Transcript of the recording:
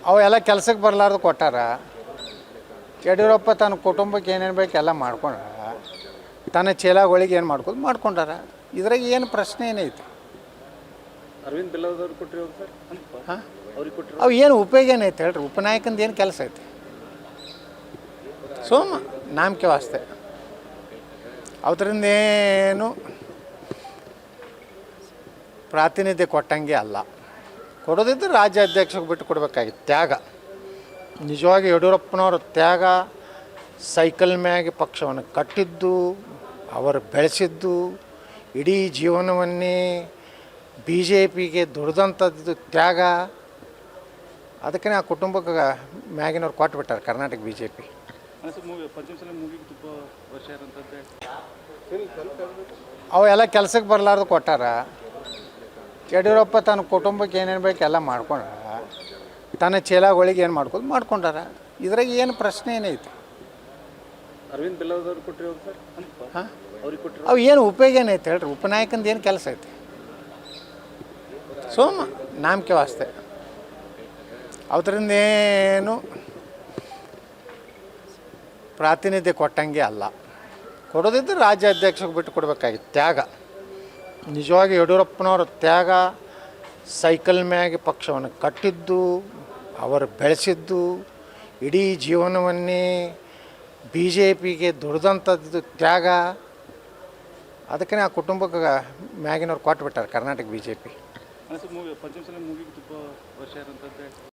ಅವೆಲ್ಲ ಕೆಲಸಕ್ಕೆ ಬರಲಾರ್ದು ಕೊಟ್ಟಾರ. ಯಡಿಯೂರಪ್ಪ ತನ್ನ ಕುಟುಂಬಕ್ಕೆ ಏನೇನು ಬೇಕು ಎಲ್ಲ ಮಾಡ್ಕೊಂಡಾರ. ತನ್ನ ಚೇಲಾಗಳಿಗೆ ಏನು ಮಾಡ್ಕೊಂಡಾರ. ಇದ್ರಾಗ ಏನು ಪ್ರಶ್ನೆ ಏನೈತಿ? ಅರವಿಂದ್ ಬೆಲ್ಲದವ್ರು ಕೊಟ್ಟರು ಸರ್. ಹಾಂ, ಅವ್ರಿಗೆ ಕೊಟ್ಟರು. ಅವು ಏನು ಉಪಯೋಗ ಏನೈತೆ ಹೇಳ್ರಿ? ಉಪನಾಯಕಂದು ಏನು ಕೆಲಸ ಐತಿ? ಸೋಮ ನಾಮಕೆ ವಾಸ್ತೆ ಅದರಿಂದ ಏನು ಪ್ರಾತಿನಿಧ್ಯ ಕೊಟ್ಟಂಗೆ ಅಲ್ಲ. ಕೊಡೋದಿದ್ರೆ ರಾಜ್ಯ ಅಧ್ಯಕ್ಷಕ್ಕೆ ಬಿಟ್ಟು ಕೊಡಬೇಕಾಗಿತ್ತು. ತ್ಯಾಗ ನಿಜವಾಗಿ ಯಡಿಯೂರಪ್ಪನವ್ರ ತ್ಯಾಗ, ಸೈಕಲ್ ಮ್ಯಾಗೆ ಪಕ್ಷವನ್ನು ಕಟ್ಟಿದ್ದು, ಅವರು ಬೆಳೆಸಿದ್ದು, ಇಡೀ ಜೀವನವನ್ನೇ ಬಿ ಜೆ ಪಿಗೆ ದುಡ್ದಂಥದ್ದು ತ್ಯಾಗ. ಅದಕ್ಕೆ ಆ ಕುಟುಂಬಕ್ಕೆ ಮ್ಯಾಗಿನವ್ರು ಕೊಟ್ಬಿಟ್ಟಾರೆ ಕರ್ನಾಟಕ ಬಿ ಜೆ ಪಿ. ಅವೆಲ್ಲ ಕೆಲಸಕ್ಕೆ ಬರಲಾರ್ದು ಕೊಟ್ಟಾರ. ಯಡಿಯೂರಪ್ಪ ತನ್ನ ಕುಟುಂಬಕ್ಕೆ ಏನೇನು ಬೇಕು ಎಲ್ಲ ಮಾಡ್ಕೊಂಡಾರ. ತನ್ನ ಚೇಲಾಗಳಿಗೆ ಏನು ಮಾಡ್ಕೊಂಡಾರ. ಇದ್ರಾಗ ಏನು ಪ್ರಶ್ನೆ ಏನೈತಿ? ಅರವಿಂದ್ ಬೆಲ್ಲದವ್ರು ಕೊಟ್ಟರು ಸರ್. ಹಾಂ, ಅವ್ರಿಗೆ ಕೊಟ್ಟರು. ಅವು ಏನು ಉಪಯೋಗ ಏನೈತೆ ಹೇಳ್ರಿ? ಉಪನಾಯಕಂದು ಏನು ಕೆಲಸ ಐತಿ? ಸೋಮ ನಾಮಕೆ ವಾಸ್ತೆ ಅದರಿಂದ ಏನು ಪ್ರಾತಿನಿಧ್ಯ ಕೊಟ್ಟಂಗೆ ಅಲ್ಲ. ಕೊಡೋದಿದ್ರೆ ರಾಜ್ಯ ಅಧ್ಯಕ್ಷಕ್ಕೆ ಬಿಟ್ಟು ಕೊಡಬೇಕಾಗಿತ್ತು. ತ್ಯಾಗ ನಿಜವಾಗಿ ಯಡಿಯೂರಪ್ಪನವ್ರ ತ್ಯಾಗ, ಸೈಕಲ್ ಮ್ಯಾಗೆ ಪಕ್ಷವನ್ನು ಕಟ್ಟಿದ್ದು, ಅವರು ಬೆಳೆಸಿದ್ದು, ಇಡೀ ಜೀವನವನ್ನೇ ಬಿ ಜೆ ಪಿಗೆ ದುಡ್ದಂಥದ್ದು ತ್ಯಾಗ. ಅದಕ್ಕೆ ಆ ಕುಟುಂಬಕ್ಕೆ ಮ್ಯಾಗಿನವ್ರು ಕೊಟ್ಬಿಟ್ಟಾರೆ Karnataka B J P. Panchamasali ಮೂವಿಗೆ ತುಂಬ ವರ್ಷ ಇರೋಂಥದ್ದು